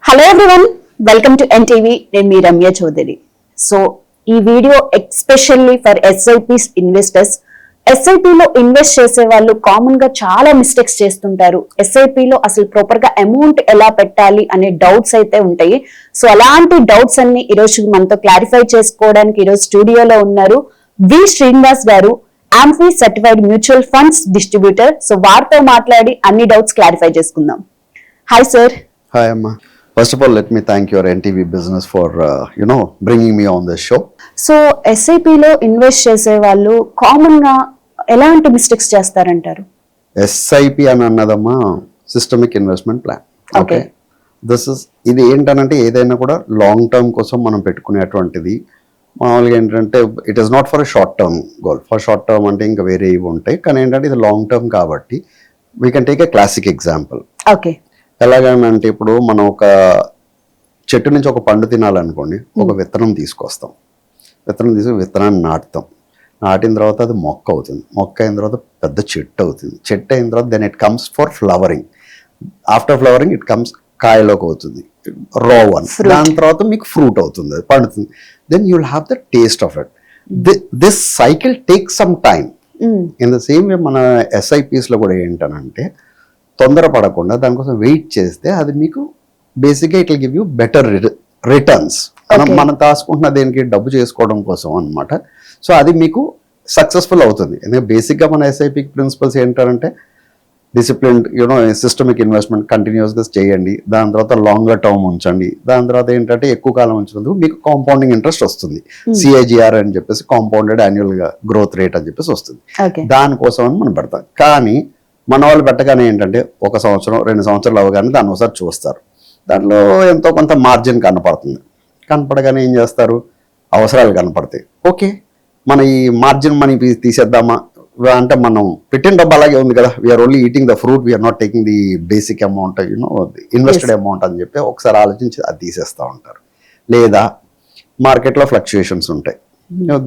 Hello everyone, welcome to NTV. నేను మీ Ramya Chowdary. So ఈ video especially for SIPs investors. ఎస్ఐపిలో ఇన్వెస్ట్ చేసే వాళ్ళు కామన్ గా చాలా మిస్టేక్స్ చేస్తుంటారు. ఎస్ఐపిలో అసలు ప్రాపర్ గా అమౌంట్ ఎలా పెట్టాలి అనే డౌట్స్ అయితే ఉంటాయి. సో అలాంటి డౌట్స్ అన్ని ఈరోజు మనతో క్లారిఫై చేసుకోవడానికి ఈరోజు స్టూడియోలో ఉన్నారు వి శ్రీనివాస్ గారు, amphi certified mutual funds distributor. So వారితో మాట్లాడి అన్ని డౌట్స్ క్లారిఫై చేసుకుందాం. Hi sir. Hi, Amma. First of all, let me thank your NTV business for, bringing me on this show. So ఎస్ఐపిలో ఇన్వెస్ట్ చేసే వాళ్ళు కామన్ గా ఎలాంటి మిస్టేక్స్ చేస్తారంటారు? SIP అని అన్నదమ్మా సిస్టమిక్ ఇన్వెస్ట్మెంట్ ప్లాన్. ఓకే, ఇది ఏంటనంటే ఏదైనా కూడా లాంగ్ టర్మ్ కోసం మనం పెట్టుకునేటువంటిది. మామూలుగా ఏంటంటే it is not for short term goal. For short term అంటే ఇంకా వేరే ఇవి ఉంటాయి, కానీ ఏంటంటే ఇది లాంగ్ టర్మ్ కాబట్టి we can take a classic example. Okay, ఎలాగంటే ఇప్పుడు మనం ఒక చెట్టు నుంచి ఒక పండు తినాలనుకోండి, ఒక విత్తనం తీసుకొస్తాం. విత్తనం తీసుకుని విత్తనాన్ని నాటుతాం. నాటిన తర్వాత అది మొక్క అవుతుంది. మొక్క అయిన తర్వాత పెద్ద చెట్టు అవుతుంది. చెట్టు అయిన తర్వాత then it comes for flowering. After flowering it comes కాయలోకి అవుతుంది, రా వన్. దాని తర్వాత మీకు ఫ్రూట్ అవుతుంది, అది పండుతుంది. Then you will have the taste of it. This cycle take some time. In the same way మన ఎస్ఐపిస్లో కూడా ఏంటనంటే తొందరపడకుండా దానికోసం వెయిట్ చేస్తే అది మీకు బేసిక్గా it will give you better returns. మనం దాచుకుంటున్న దేనికి డబ్బు చేసుకోవడం కోసం అనమాట. సో అది మీకు సక్సెస్ఫుల్ అవుతుంది. ఎందుకంటే బేసిక్గా మన ఎస్ఐపి ప్రిన్సిపల్స్ ఏంటంటే డిసిప్లిన్, సిస్టమిక్ ఇన్వెస్ట్మెంట్ కంటిన్యూస్గా చేయండి. దాని తర్వాత లాంగర్ టర్మ్ ఉంచండి. దాని తర్వాత ఏంటంటే ఎక్కువ కాలం ఉంచినందుకు మీకు కాంపౌండింగ్ ఇంట్రెస్ట్ వస్తుంది. సిఐజిఆర్ అని చెప్పేసి కాంపౌండెడ్ యాన్యువల్ గ్రోత్ రేట్ అని చెప్పేసి వస్తుంది. దానికోసం అని మనం పెడతాం. కానీ మన వాళ్ళు పెట్టగానే ఏంటంటే 1 సంవత్సరం 2 సంవత్సరాలు అవగానే దాన్ని ఒకసారి చూస్తారు. దాంట్లో ఎంతో కొంత మార్జిన్ కనపడుతుంది. కనపడగానే ఏం చేస్తారు, అవసరాలు కనపడతాయి. ఓకే, మన ఈ మార్జిన్ మనీ తీసేద్దామా అంటే మనం పెట్టిన డబ్బు అలాగే ఉంది కదా, we are only eating the fruit, we are not taking the basic amount, invested amount అని చెప్పి ఒకసారి ఆలోచించి అది తీసేస్తూ ఉంటారు. లేదా మార్కెట్లో ఫ్లక్చుయేషన్స్ ఉంటాయి.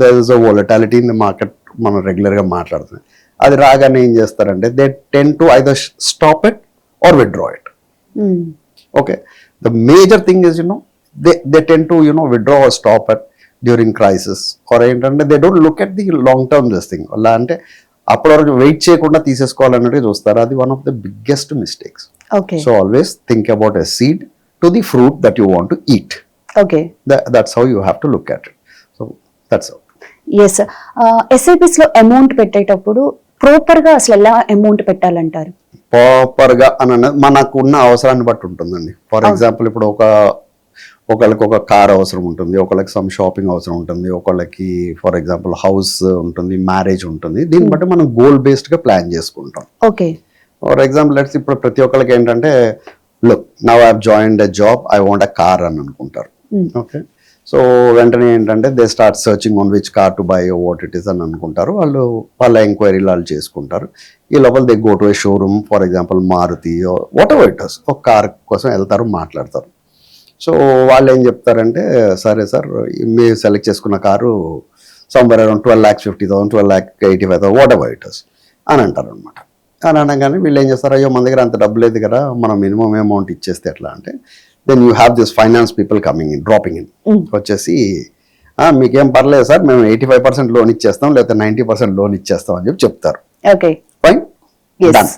There is a volatility in the market, మనం రెగ్యులర్గా మాట్లాడుతున్నాం. అది రాగానే ఏం చేస్తారంటే they tend to either stop it or withdraw it. Okay, the major thing is they tend to withdraw or stop it during crisis. Or ఏంటంటే they don't look at the long term this thing. అలా అంటే అప్పటి వరకు wait చేయకుండా తీసేసుకోవాలన్నట్టు చూస్తారు. అది one of the biggest mistakes. So always think about a seed to the fruit that you want to eat. Okay, that's how you have to look at it. So that's how. Yes, SIPs లో amount పెట్టేటప్పుడు proper గా అసలు ఎలా amount పెట్టాలంటారు? Proper గా అని అన్నది మనకు ఉన్న అవసరాన్ని బట్టి ఉంటుందండి. ఫర్ ఎగ్జాంపుల్ ఇప్పుడు ఒకళ్ళకి ఒక కార్ అవసరం ఉంటుంది, ఒకళ్ళకి సమ్ షాపింగ్ అవసరం ఉంటుంది, ఒకళ్ళకి ఫర్ ఎగ్జాంపుల్ హౌస్ ఉంటుంది, మ్యారేజ్ ఉంటుంది. దీన్ని బట్టి మనం గోల్ బేస్డ్ గా ప్లాన్ చేసుకుంటాం. ఓకే, ఫర్ ఎగ్జాంపుల్ ఇప్పుడు ప్రతి ఒక్కరికి ఏంటంటే look now I have joined a job, I want a car అని అనుకుంటారు. ఓకే, సో వెంటనే ఏంటంటే they start searching on which car to buy, what it is అని అనుకుంటారు. వాళ్ళ ఎంక్వైరీలు వాళ్ళు చేసుకుంటారు. ఈ లోపల they go to a showroom, for example Maruti what ever it is, ఒక కార్ కోసం వెళ్తారు, మాట్లాడతారు. సో వాళ్ళు ఏం చెప్తారంటే సరే సార్ మీరు సెలెక్ట్ చేసుకున్న car somewhere around 12,50,000, 12,85,000 what ever it is అని అంటారు అనమాట. అని అనగానే వీళ్ళు ఏం చేస్తారు, అయ్యో మన దగ్గర అంత డబ్బు లేదు కదా, మనం మినిమం అమౌంట్ ఇచ్చేస్తే ఎట్లా అంటే then you have this finance people coming in, dropping in. వచ్చేసి మీకేం పర్లేదు సార్, మేము 85% లోన్ ఇచ్చేస్తాం, లేకపోతే 90% లోన్ ఇచ్చేస్తాం అని చెప్పి చెప్తారు. Okay, fine, done.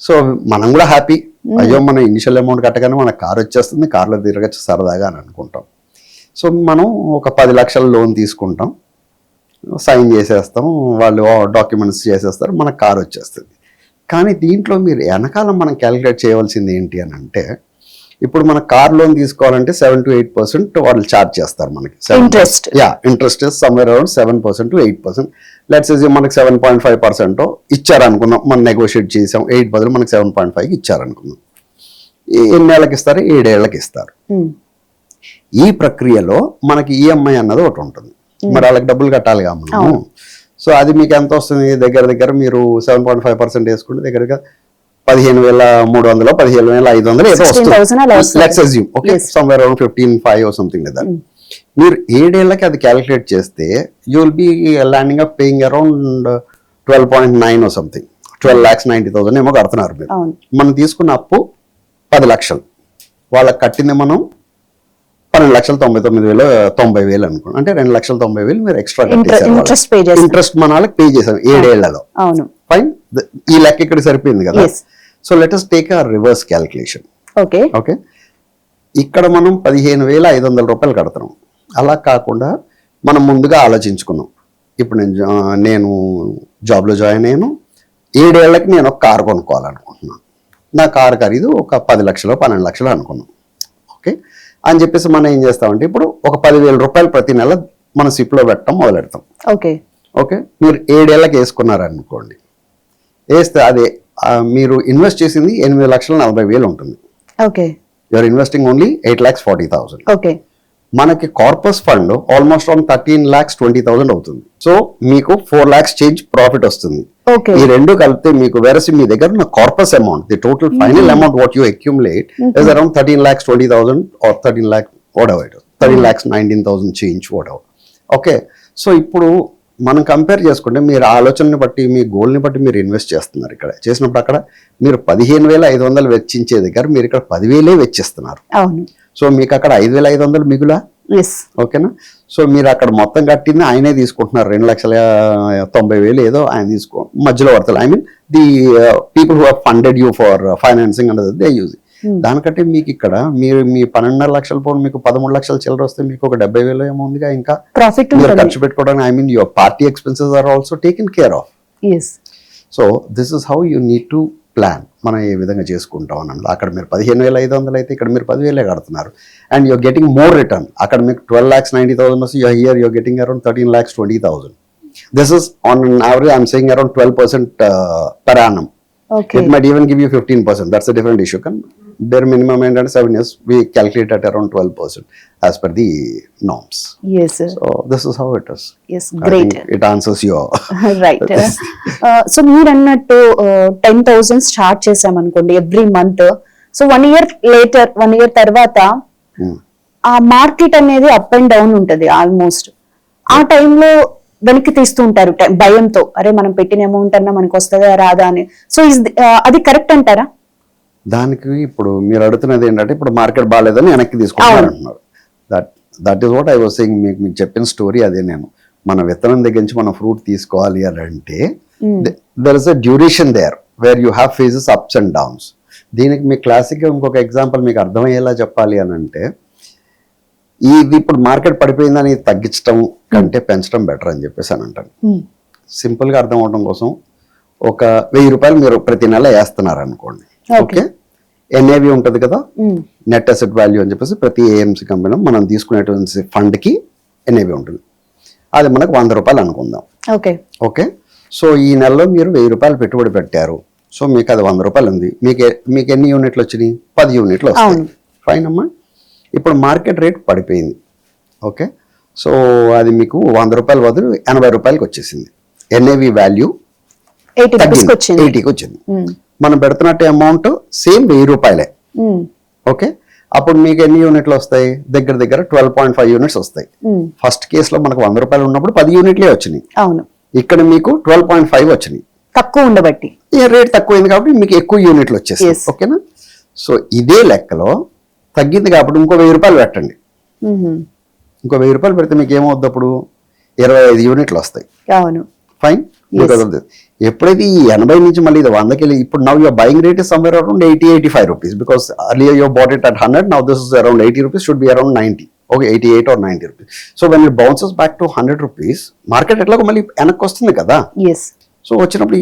సో మనం కూడా హ్యాపీ, అయ్యో మనం ఇనిషియల్ అమౌంట్ కట్టగానే మన కార్ వచ్చేస్తుంది, కార్లో తిరగచ్చు సరదాగా అని అనుకుంటాం. సో మనం ఒక 10 లక్షల లోన్ తీసుకుంటాం, సైన్ చేసేస్తాం, వాళ్ళు డాక్యుమెంట్స్ చేసేస్తారు, మన కార్ వచ్చేస్తుంది. కానీ దీంట్లో మీరు వెనకాల మనం క్యాలిక్యులేట్ చేయవలసింది ఏంటి అని అంటే, ఇప్పుడు మన కార్ లోన్ తీసుకోవాలంటే 7 to 8% వాళ్ళు ఛార్జ్ చేస్తారు మనకి. Interest somewhere around 7% to 8%. Let's say మనకి 7.5% ఇచ్చారు అనుకుందాం, మనం నెగోషియేట్ చేసాం, 8 బదులు మనకి 7.5 ఇచ్చారు అనుకుందాం. ఎన్ని ఏళ్ళకి ఇస్తారు? 7 ఏళ్ళకి ఇస్తారు. ఈ ప్రక్రియలో మనకి ఈఎంఐ అన్నది ఒకటి ఉంటుంది, మరి వాళ్ళకి డబ్బులు కట్టాలిగా మనము. సో అది మీకు ఎంత వస్తుంది, దగ్గర మీరు 7.5% వేసుకుంటే దగ్గరగా 15,300, 15,500 ఏదో వస్తుంది. Let's assume okay, somewhere around 15,500 or something like that. మీరు 7 ఏళ్ళకి అది క్యాలిక్యులేట్ చేస్తే you will be landing up paying around 12.9 or something, 12,90,000 ఏమో కడుతున్నారు మీరు. మనం తీసుకున్న అప్పు 10 లక్షలు. వాళ్ళకి కట్టింది మనం 12,99,90,000 అనుకోండి, అంటే 2,90,000 మీరు ఎక్స్ట్రా ఇంట్రెస్ట్ పే చేస్తాం. ఇంట్రెస్ట్ మన వాళ్ళకి పే చేసాం 7 ఏళ్లలో. అవును. ఫైన్, ఈ లెక్క ఇక్కడ సరిపోయింది కదా. Yes. So let us take a reverse calculation. Okay. Okay, ఇక్కడ మనం 15,500 రూపాయలు కడతాం. అలా కాకుండా మనం ముందుగా ఆలోచించుకున్నాం. ఇప్పుడు నేను జాబ్లో జాయిన్ అయ్యాను, 7 ఏళ్ళకి నేను ఒక కారు కొనుక్కోవాలనుకుంటున్నాను. నా కారు ఖరీదు ఒక 10 లక్షలు 12 లక్షలు అనుకున్నాం. ఓకే అని చెప్పేసి మనం ఏం చేస్తామంటే ఇప్పుడు ఒక 10,000 రూపాయలు ప్రతి నెల మనం సిప్లో పెట్టడం మొదలెడతాం. ఓకే. ఓకే, మీరు 7 ఏళ్ళకి వేసుకున్నారనుకోండి, వేస్తే అదే మీరు ఇన్వెస్ట్ చేసింది 8,40,000 ఉంటుంది. Okay. You are investing only 8,40,000. Okay. మనకి కార్పస్ ఫండ్ ఆల్మోస్ట్ ఆన్ 13,20,000 అవుతుంది. సో మీకు 4 lakhs చేంజ్ ప్రాఫిట్ వస్తుంది. ఓకే. ఈ రెండు కలిపితే మీకు వేరసి మీ దగ్గర ఉన్న corpus amount, the total final amount what you accumulate is around 13,20,000 or 13 lakh whatever it is, 13,19,000 change whatever. Okay, so ఇప్పుడు మనం కంపేర్ చేసుకుంటే మీరు ఆలోచనని బట్టి మీ గోల్ని బట్టి మీరు ఇన్వెస్ట్ చేస్తున్నారు. ఇక్కడ చేసినప్పుడు అక్కడ మీరు 15,500 వెచ్చించే దగ్గర మీరు ఇక్కడ 10,000 వెచ్చిస్తున్నారు. అవును. సో మీకు అక్కడ 5,500 మిగులా. ఓకేనా. సో మీరు అక్కడ మొత్తం కట్టింది ఆయనే తీసుకుంటున్నారు, 2,90,000 ఏదో ఆయన తీసుకో మధ్యలో పడతారు. I mean the people who have funded you for financing అనేది దే యూజ్. దానికంటే మీకు ఇక్కడ మీరు మీ 12.5 లక్షల పోను మీకు 13 లక్షల చిల్లర వస్తే మీకు ఒక 70,000 ఏమో ఉందిగా ఇంకా ప్రాఫిట్ మీరు ఖర్చు పెట్టుకోవడానికి. I mean your party expenses are also taken care of. So this is how you need to plan. మనం ఏ విధంగా చేసుకుంటాం అన్నది. అక్కడ మీరు 15,500 అయితే ఇక్కడ మీరు 10,000 కడుతున్నారు and you're getting more return. అక్కడ మీకు 12,90,000 వస్తే here you're getting around 13,20,000. This is on average I'm saying around 12% per annum. Okay. It might even give you 15%. That's a different issue. Bare minimum and 7 years we calculate at around 12% as per the norms. Yes, sir. So this is how it is. Yes, I great. think it answers your Right. So మీరు అన్నట్టు 10,000 start చేసామనుకోండి every month. So 1 year later 1 year తర్వాత ఆ market అనేది up and down ఉంటది almost. ఆ టైంలో వెనక్కి తీస్తూ ఉంటారు భయంతో, అరే మనం పెట్టిన అమౌంట్ అన్నా మనకు వస్తుందా రాదా అని. సో అది కరెక్ట్ అంటారా? దానికి ఇప్పుడు మీరు అడుగుతున్నది ఏంటంటే ఇప్పుడు మార్కెట్ బాగాలేదని వెనక్కి తీసుకుంటారు అంటున్నారు. That is what I was saying. మీకు చెప్పిన స్టోరీ అదే. నేను మన విత్తనం దగ్గర నుంచి మనం ఫ్రూట్ తీసుకోవాలి అని అంటే there is a duration there where you have phases ups and downs. దీనికి మీకు క్లాసిక్గా ఇంకొక ఎగ్జాంపుల్ మీకు అర్థమయ్యేలా చెప్పాలి అని అంటే, ఇది ఇప్పుడు మార్కెట్ పడిపోయిందని తగ్గించడం కంటే పెంచడం బెటర్ అని చెప్పేసి అని అంటాను. సింపుల్గా అర్థం అవడం కోసం ఒక 1,000 రూపాయలు మీరు ప్రతి నెల వేస్తున్నారు అనుకోండి. ఓకే, ఎన్ఏవి ఉంటుంది కదా, నెట్ అసెట్ వాల్యూ అని చెప్పేసి ప్రతి ఏఎంసీ కంపెనీ మనం తీసుకునేటువంటి ఫండ్కి ఎన్ఏవి ఉంటుంది. అది మనకు 100 రూపాయలు అనుకుందాం. ఓకే. ఓకే, సో ఈ నెలలో మీరు 1,000 రూపాయలు పెట్టుబడి పెట్టారు. సో మీకు అది 100 రూపాయలు ఉంది. మీకు ఎన్ని యూనిట్లు వచ్చినాయి? 10 యూనిట్లు వస్తాయి. ఫైన్ అమ్మా. ఇప్పుడు మార్కెట్ రేట్ పడిపోయింది. ఓకే, సో అది మీకు 100 రూపాయల బదులు 80 రూపాయలకి వచ్చేసింది. ఎన్ఏవి వాల్యూ 80కి వచ్చింది. మనం పెడుతున్నట్టు అమౌంట్ సేమ్ 1,000 రూపాయలే. ఓకే, అప్పుడు మీకు ఎన్ని యూనిట్లు వస్తాయి? దగ్గర దగ్గర 12.5 యూనిట్స్ వస్తాయి. ఫస్ట్ కేసులో మనకు 100 రూపాయలు ఉన్నప్పుడు 10 యూనిట్లే వచ్చినాయి. అవును. ఇక్కడ మీకు 12.5 వచ్చినాయి. తక్కువ ఉండబట్టి రేట్ తక్కువైంది కాబట్టి మీకు ఎక్కువ యూనిట్లు వచ్చేస్తాయి. ఓకేనా. సో ఇదే లెక్కలో తగ్గింది కాబట్టి ఇంకో 1,000 రూపాయలు పెట్టండి. ఇంకో 1,000 రూపాయలు పెడితే మీకు ఏమవుద్ది? అప్పుడు 25 యూనిట్లు వస్తాయి. అవును. ఫైన్. ఎప్పుడైతే ఈ 80 నుంచి మళ్ళీ ఇది 100కి వెళ్ళి ఇప్పుడు now your buying rate is somewhere around 80-85 rupees because earlier you bought it at 100, now this is around 80 rupees, should be around 90. Okay, 88 or 90 rupees. So when it bounces back to 100 rupees, market ఎట్లాగో మళ్ళీ వెనక్కి వస్తుంది కదా. So వచ్చినప్పుడు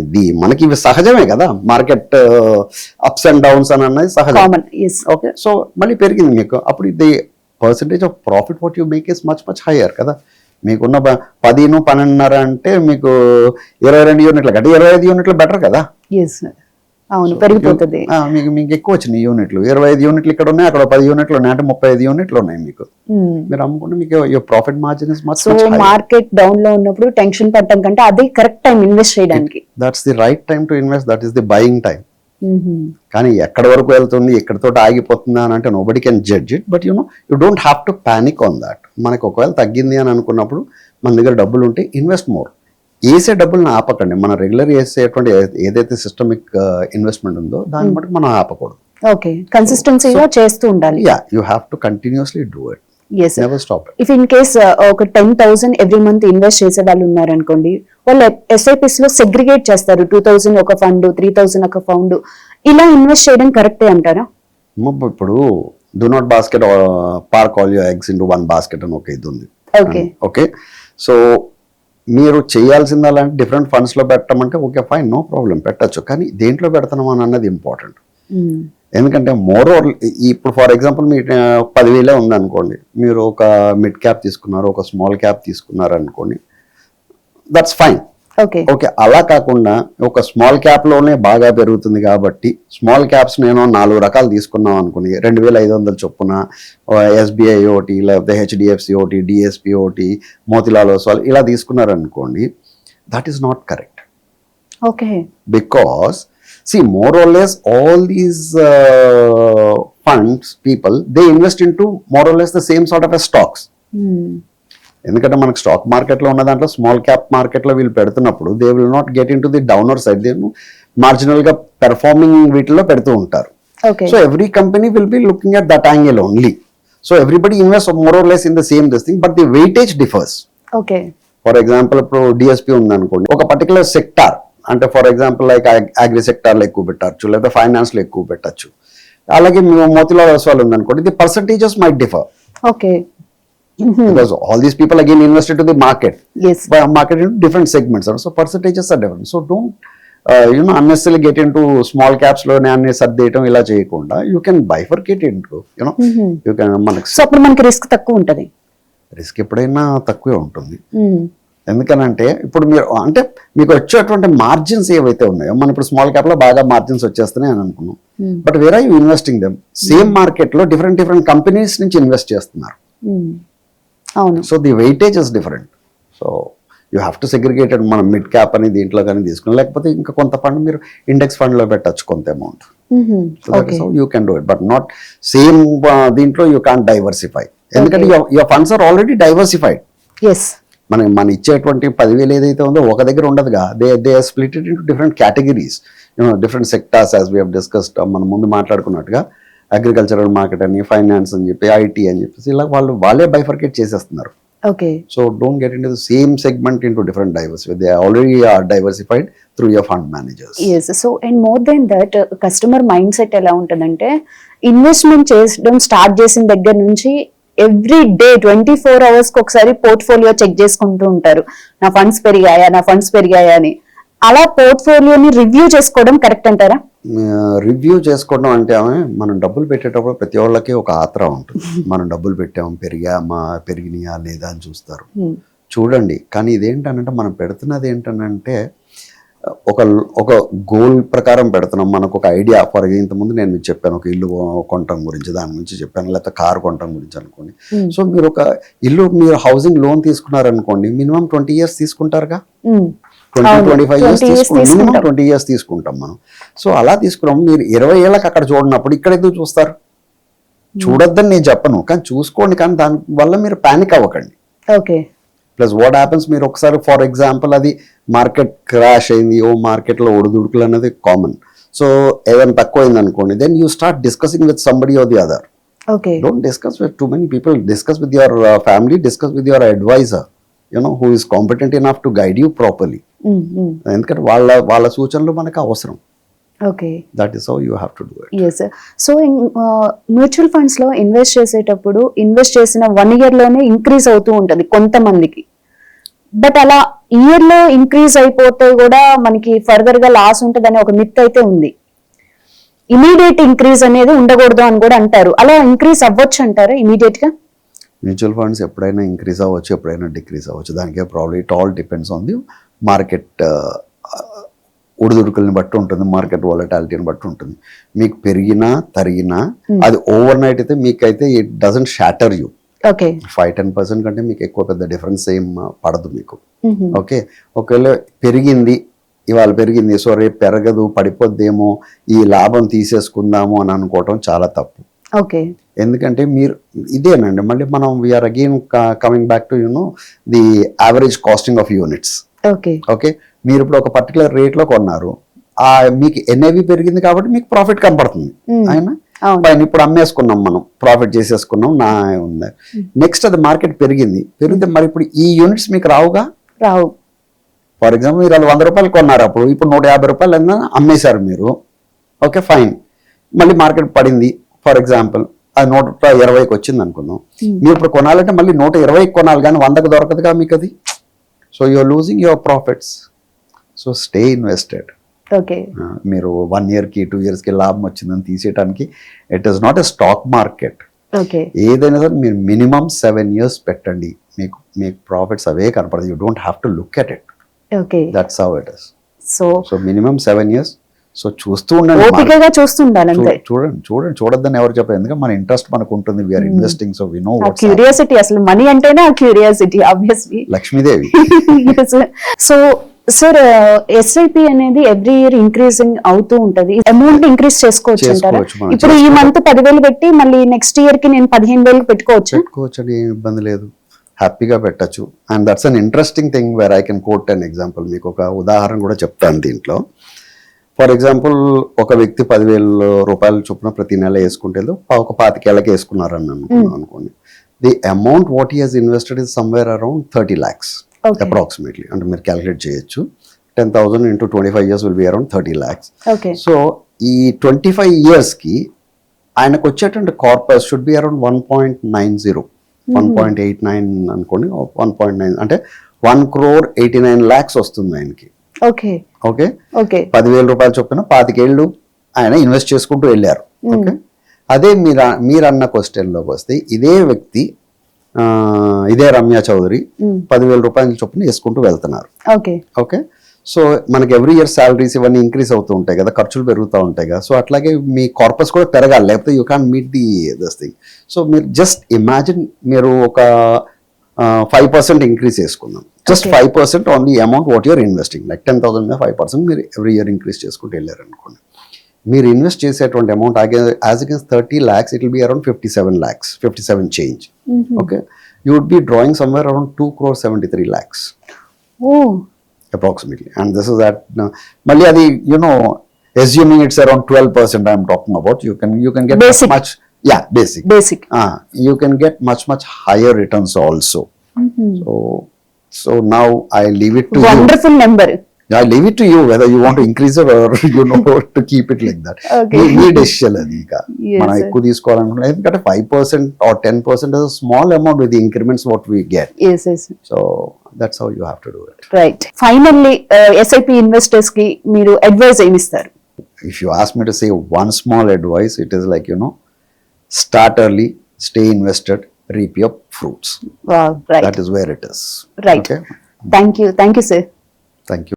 ఇది మనకి ఇవి సహజమే కదా, మార్కెట్ అప్స్ అండ్ డౌన్స్ అని అన్నది సహజం. ఓకే, సో మళ్ళీ పెరిగింది మీకు. అప్పుడు ఇది percentage of profit what you make is much higher కదా. మీకున్న 10-12.5 అంటే మీకు 22 యూనిట్ల కంటే 25 యూనిట్లు బెటర్ కదా. అవును, పెరిగిపోతుంది. మీకు ఎక్కువ వచ్చినాయి యూనిట్లు. 25 యూనిట్లు ఇక్కడ ఉన్నాయి, అక్కడ 10 యూనిట్లు ఉన్నాయి, అంటే 35 యూనిట్లు ఉన్నాయి మీకు. మీరు అమ్ముకుంటే మీకు profit margin is much. So market down లో ఉన్నప్పుడు టెన్షన్ పడటం కంటే అదే కరెక్ట్ టైం ఇన్వెస్ట్ చేయడానికి. That's the right time to invest. That is the buying time. కానీ ఎక్కడి వరకు వెళ్తుంది, ఎక్కడితో ఆగిపోతుందా అని అంటే nobody can judge it, but you don't have to panic on that. మనకు ఒకవేళ తగ్గింది అని అనుకున్నప్పుడు మన దగ్గర డబ్బులు ఉంటే ఇన్వెస్ట్ మోర్. వేసే డబ్బులను ఆపకండి. మనం రెగ్యులర్ వేసేటువంటి ఏదైతే సిస్టమిక్ ఇన్వెస్ట్మెంట్ ఉందో దాన్ని బట్టి మనం ఆపకూడదు. ఓకే, కన్సిస్టెన్సీగా చేస్తూ ఉండాలి. Yeah, you have to continuously do it, yes. Never stop it. If in case ఒక 10,000 ఎవ్రీ మంత్ ఇన్వెస్ట్ చేసే వాళ్ళు ఉన్నారనుకోండి, వాళ్ళు ఎస్ఐపిస్ లో సెగ్రిగేట్ చేస్తారు. 2,000 ఒక ఫండ్, 3,000 ఒక ఫండ్, ఇలా ఇన్వెస్ట్ చేయడం కరెక్టే అంటారా? ఇప్పుడు do not basket park all your eggs in to one basket అని ఒక ఇది ఉంది. ఓకే. ఓకే, సో మీరు చేయాల్సింది అలాంటి డిఫరెంట్ ఫండ్స్ లో పెట్టమంటే ఓకే ఫైన్, నో ప్రాబ్లం, పెట్టచ్చు. కానీ దేంట్లో పెడతాం అని అన్నది ఇంపార్టెంట్. ఎందుకంటే మోర్ ఓవర్ ఇప్పుడు ఫర్ ఎగ్జాంపుల్ మీ 10,000 ఉందనుకోండి, మీరు ఒక మిడ్ క్యాప్ తీసుకున్నారు, ఒక స్మాల్ క్యాప్ తీసుకున్నారు అనుకోండి, దట్స్ ఫైన్. ఓకే. ఓకే, అలా కాకుండా ఒక స్మాల్ క్యాప్ లోనే బాగా పెరుగుతుంది కాబట్టి స్మాల్ క్యాప్స్ నేను 4 రకాలు తీసుకున్నాం అనుకుని 2,500 చొప్పున ఎస్బీఐ ఒకటి, లేకపోతే హెచ్డిఎఫ్సి ఒకటి, డిఎస్పి ఒకటి, మోతిలాల్ ఓస్వాల్ ఇలా తీసుకున్నారనుకోండి, that is not correct. Okay. Because see, more or less all these funds people, they invest into more or less the same sort of a stocks. ఎందుకంటే మనకు స్టాక్ మార్కెట్ లో ఉన్న దాంట్లో స్మాల్ క్యాప్ మార్కెట్ లో వీళ్ళు పెడుతున్నప్పుడు they will not get in to the downer side, they marginal గా performing వీటిలో పెడుతూ ఉంటారు. So every company will be looking at that angle only. So everybody invest more or less in the same this thing, but the weightage differs. Okay. For example ఇప్పుడు DSP ఉందనుకోండి, ఒక particular sector అంటే for example like agri సెక్టార్లో ఎక్కువ పెట్టచ్చు, లేదా ఫైనాన్స్లో ఎక్కువ పెట్టచ్చు. అలాగే మోతిలాల్ ఓస్వాల్ ఉందనుకోండి, the percentages might differ. Okay. Because all these people again invested to the market. Yes. Market into different segments. So percentages are different. So don't unnecessarily get into small caps లో అన్ని సర్దేయటం ఇలా చేయకుండా you can bifurcate into, you can మనకి. So అప్పుడు మనకి risk తక్కువ ఉంటది. Risk ఎప్పుడైనా తక్కువే ఉంటుంది. ఎందుకనంటే ఇప్పుడు మీరు అంటే మీకు వచ్చేటువంటి మార్జిన్స్ ఏవైతే ఉన్నాయో, మనం ఇప్పుడు స్మాల్ క్యాప్ లో బాగా మార్జిన్స్ వచ్చేస్తున్నాయి అని అనుకున్నాం, but where are you investing them? Same market లో డిఫరెంట్ కంపెనీస్ నుంచి ఇన్వెస్ట్ చేస్తున్నారు. అవును. So the weightage is different. So you have to segregated. మనం మిడ్ క్యాప్ అని దీంట్లో కానీ తీసుకుని, లేకపోతే ఇంకా కొంత ఫండ్ మీరు ఇండెక్స్ ఫండ్ లో పెట్టచ్చు కొంత amount. You can do it, but not same దీంట్లో యూ కాంట్ డైవర్సిఫై. ఎందుకంటే your funds are already diversified. మన ఇచ్చేటువంటి 10,000 ఏదైతే ఉందో ఒక దగ్గర ఉండదుగా. They are split it into different categories, different sectors, as we have discussed. మనం ముందు మాట్లాడుకున్నట్టుగా అగ్రికల్చరల్ మార్కెట్ అని, ఫైనాన్స్ అని చెప్పి, ఐటీ అని చెప్పేసి ఇలా వాళ్ళే బైఫర్కేట్ చేసేస్తున్నారు. Okay. So don't get into the same segment into different diversify. They already are diversified through your fund managers. yes. So and more then that, customer mind set ఎలా ఉంటుందంటే, investment చేయడం start చేసిన దగ్గర నుంచి every day 24 hours కి ఒకసారి portfolio check చేసుకుంటూ ఉంటారు. నా ఫండ్స్ పెరిగాయా అని. అలా పోర్ట్ఫోలియోని రివ్యూ చేసుకోవడం కరెక్ట్ అంటారా? రివ్యూ చేసుకోవడం అంటే మనం డబ్బులు పెట్టేటప్పుడు ప్రతి వాళ్ళకి ఒక ఆత్ర ఉంటుంది. మనం డబ్బులు పెట్టాము, పెరిగినాయా లేదా అని చూస్తారు. చూడండి, కానీ ఇదేంటనంటే మనం పెడుతున్నది ఏంటనంటే ఒక గోల్ ప్రకారం పెడుతున్నాం. మనకు ఒక ఐడియా, ఫర్ ఇంతకుముందు నేను మీకు చెప్పాను ఒక ఇల్లు కొనటం గురించి, దాని గురించి చెప్పాను, లేకపోతే కారు కొనటం గురించి అనుకోండి. సో మీరు ఒక ఇల్లు, మీరు హౌసింగ్ లోన్ తీసుకున్నారనుకోండి, మినిమం 20 years తీసుకుంటారుగా. 20-25 years తీసుకుంటాం, మినిమం 20 years తీసుకుంటాం మనం. సో అలా తీసుకున్నాం. మీరు 20 ఏళ్ళకి అక్కడ చూడనప్పుడు ఇక్కడ ఎందుకు చూస్తారు? చూడొద్దని నేను చెప్పను, కానీ చూసుకోండి. కానీ దాని వల్ల మీరు పానిక్ అవ్వకండి. ఓకే. ప్లస్ వాట్ హ్యాపన్స్, మీరు ఒకసారి ఫర్ ఎగ్జాంపుల్ అది మార్కెట్ క్రాష్ అయింది, మార్కెట్లో ఒడిదుడుకులు అనేది కామన్. సో ఏదైనా తక్కువ అయింది అనుకోండి, then you start discussing with somebody or the other. Okay. Don't discuss with too many people. Discuss with your family, discuss with your advisor, who is competent enough to guide you properly. ఎందుకంటే వాళ్ళ సూచనలు మనకు అవసరం. Okay. That is how you have to do it. yes. So mutual funds లో invest చేసేటప్పుడు invest చేసిన 1 year లోనే increase అవుతూ ఉంటది కొంతమందికి. బట్ అలా ఇయర్ లో ఇంక్రీజ్ అయిపోతే కూడా మనకి ఫర్దర్ గా లాస్ ఉంటదని ఒక మిత్ అయితే ఉంది. ఇమీడియట్ ఇంక్రీజ్ అనేది ఉండకూడదు అని కూడా అంటారు. అలా ఇంక్రీజ్ అవ్వచ్చు అంటారా ఇమీడియట్ గా? మ్యూచువల్ ఫండ్స్ ఎప్పుడైనా ఇంక్రీజ్ అవ్వచ్చు, ఎప్పుడైనా డిక్రీజ్ అవ్వచ్చు. దానికే problem. It all depends on the market ఒడిదుడుకుల్ని బట్టి ఉంటుంది, మార్కెట్ వాలటాలిటీని బట్టి ఉంటుంది. మీకు పెరిగినా తరిగినా అది ఓవర్ నైట్ అయితే మీకైతే it doesn't shatter you. Okay. 5-10% కంటే మీకు ఎక్కువ పెద్ద డిఫరెన్స్ ఏం పడదు మీకు. ఓకే. ఒకవేళ పెరిగింది, ఇవాళ పెరిగింది, సో రేపు పెరగదు, పడిపోద్దేమో, ఈ లాభం తీసేసుకుందాము అని అనుకోవటం చాలా తప్పు. ఓకే. ఎందుకంటే మీరు ఇదేనండి, మళ్ళీ మనం we are again coming back to the average costing of units. Okay. Okay. మీరు ఇప్పుడు ఒక పర్టికులర్ రేట్లో కొన్నారు, మీకు ఎన్ఏవి పెరిగింది కాబట్టి మీకు ప్రాఫిట్ కనపడుతుంది అయినా అవును. పైన ఇప్పుడు అమ్మేసుకున్నాం, మనం ప్రాఫిట్ చేసేసుకున్నాం, నా ఉంది. నెక్స్ట్ అది మార్కెట్ పెరిగితే మరి ఇప్పుడు ఈ యూనిట్స్ మీకు రావుగా. రావు. ఫర్ ఎగ్జాంపుల్ మీరు అది 100 రూపాయలు కొన్నారు, అప్పుడు ఇప్పుడు 150 రూపాయలు అయినా అమ్మేశారు మీరు. ఓకే ఫైన్, మళ్ళీ మార్కెట్ పడింది ఫర్ ఎగ్జాంపుల్ అది 120కి వచ్చింది అనుకుందాం. మీరు ఇప్పుడు కొనాలంటే మళ్ళీ 120కి కొనాలి, కానీ 100కి దొరకదుగా మీకు అది. So you're losing your profits. So stay invested. Okay. మీరు 1 yearకి 2 yearsకి లాభం వచ్చిందని తీసేయడానికి it is not a stock market. Okay. ఏదైనా సరే మీరు మినిమం 7 years పెట్టండి, మీకు ప్రాఫిట్స్ అవే కనపడదు. You don't have to look at it. Okay. That's how it is. So minimum 7 years. So చూస్తూ ఉండండి, ఓపికగా చూస్తుండాలి అంతే. చూడొద్దని ఎవరు చెప్పారు, ఎందుకంటే మన ఇంట్రెస్ట్ మనకు ఉంటుంది. We are investing, so we know what's curiosity, అసలు మనీ అంటేనే ఆ curiosity obviously. Lakshmidevi. So sir, SIP అనేది ఎవ్రీ ఇయర్ ఇంక్రీజింగ్ అవుతూ ఉంటది. అమౌంట్ ఇంక్రీజ్ చేసుకోవచ్చు అంటారా? మనం ఇప్పుడు ఈ మంత్ 10,000 పెట్టి మళ్ళీ నెక్స్ట్ ఇయర్ కి నేను 15,000 పెట్టుకోవచ్చు అని ఏం ఇబ్బంది లేదు, హ్యాపీగా పెట్టచ్చు. And that's an interesting thing where I can coat an example. మీకు ఒక ఉదాహరణ కూడా చెప్తాను దీంట్లో. ఫర్ ఎగ్జాంపుల్ ఒక వ్యక్తి 10,000 రూపాయలు చొప్పున ప్రతి నెల వేసుకుంటే ఒక 25 ఏళ్ళకి వేసుకున్నారని అనుకోండి. The amount what he has invested is somewhere around 30 lakhs approximately. అంటే మీరు క్యాలిక్యులేట్ చేయొచ్చు. 10,000 into 25 years will be around 30 lakhs. Okay. So ఈ 25 yearsకి ఆయనకు వచ్చేటువంటి కార్పస్ షుడ్ బి అరౌండ్ 1.90, 1.89 అనుకోండి. 1.9 అంటే 1,89 lakhs వస్తుంది ఆయనకి. ఓకే. ఓకే. ఓకే. 10,000 రూపాయలు చొప్పున 25 ఏళ్ళు ఆయన ఇన్వెస్ట్ చేసుకుంటూ వెళ్ళారు. ఓకే. అదే మీరన్న క్వశ్చన్లోకి వస్తే ఇదే వ్యక్తి, ఇదే రమ్య చౌదరి 10,000 రూపాయల చొప్పున వేసుకుంటూ వెళ్తున్నారు. ఓకే. ఓకే. సో మనకి ఎవ్రీ ఇయర్ శాలరీస్ ఇవన్నీ ఇంక్రీజ్ అవుతూ ఉంటాయి కదా, ఖర్చులు పెరుగుతూ ఉంటాయి కదా. సో అట్లాగే మీ కార్పస్ కూడా పెరగాలి, లేకపోతే you can meet this thing. So మీరు జస్ట్ ఇమాజిన్, మీరు ఒక 5% ఇంక్రీజ్ చేసుకుందాం. Just 5% on the amount what you're investing. Like 10,000 మీద 5% మీరు ఎవ్రీ ఇయర్ ఇంక్రీజ్ చేసుకుంటూ వెళ్ళారు అనుకోండి. మీరు ఇన్వెస్ట్ చేసేటువంటి amount as against 30 lakhs, it will be around 57 lakhs, 57 change. Okay. You would be drawing somewhere around 2,73 lakhs approximately. And this is that మళ్ళీ అది assuming it's around 12% I'm talking about, you can get basic. much basic you can get much higher returns also. So now I leave it to wonderful you. number. I leave it to you whether you want to increase it or to keep it like that. Okay. Me decision అది. ఇంకా Yes, మనం sir. ఎక్కువ తీసుకోవాలనుకుంటే, ఎందుకంటే 5% or 10% is a small amount with the increments what we get. Yes, yes. So that's how you have to do it. Right. Finally, SIP investors కి మీరు advice ఏమి ఇస్తారు? If you ask me to say one small advice, it is like, start early, stay invested, reap your fruits. Wow, right. That is where it is. Right. Okay. Thank you, sir. Thank you.